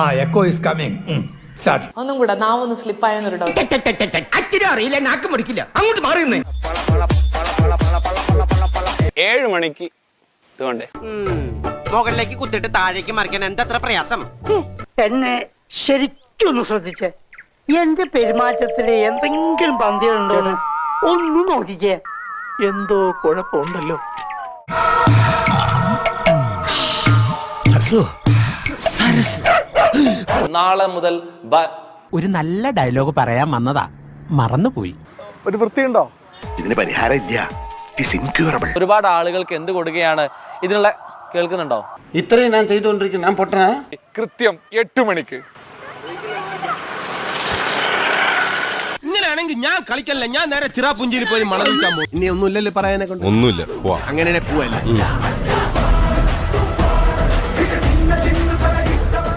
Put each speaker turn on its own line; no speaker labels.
echo is coming. Start.
ഒന്നും കൂടെ നാവൊന്ന് സ്ലിപ്പായെന്നൊരു doubt.
അച്ഛനും അറിയില്ല, നാക്ക് മുടിക്കില്ല, അങ്ങോട്ട് മാറിയുന്നേ.
7 മണിക്ക് ഇതുകൊണ്ടേ
മുകളിലേക്ക് കുത്തിട്ട് താഴേക്ക് മറിക്കാൻ എന്തത്ര പ്രയാസം.
എന്നെ ശരിക്കൊന്ന് ശ്രദ്ധിച്ചേ. എന്റെ പെരുമാറ്റത്തില് എന്തെങ്കിലും പന്തികളുണ്ടോന്ന് ഒന്നും നോക്കിക്കേ. എന്തോ കുഴപ്പമുണ്ടല്ലോ.
നാളെ മുതൽ
ഒരു നല്ല ഡയലോഗ് പറയാൻ വന്നതാ, മറന്നുപോയി.
ഒരു വൃത്തിയുണ്ടോ?
ഇതിന് പരിഹാരം ഇല്ല.
ഒരുപാട് ആളുകൾക്ക് എന്ത് കൊടുക്കുകയാണ് ഇതിനുള്ള കേൾക്കുന്നുണ്ടോ?
ഇത്രയും ഞാൻ ചെയ്തുകൊണ്ടിരിക്കുന്നു. ഞാൻ പൊട്ടനാ?
കൃത്യം 8 മണിക്ക്.
ഇങ്ങനെയാണെങ്കിൽ ഞാൻ കളിക്കല്ല, ഞാൻ നേരെ ചിറാപുഞ്ചിയിൽ പോയി മണം വിൽക്കാൻ പോകും.
ഇനി ഒന്നുമില്ലല്ലോ പറയാനെ കൊണ്ട്.
ഒന്നുമില്ല.
അങ്ങനെ പോവല്ലേ.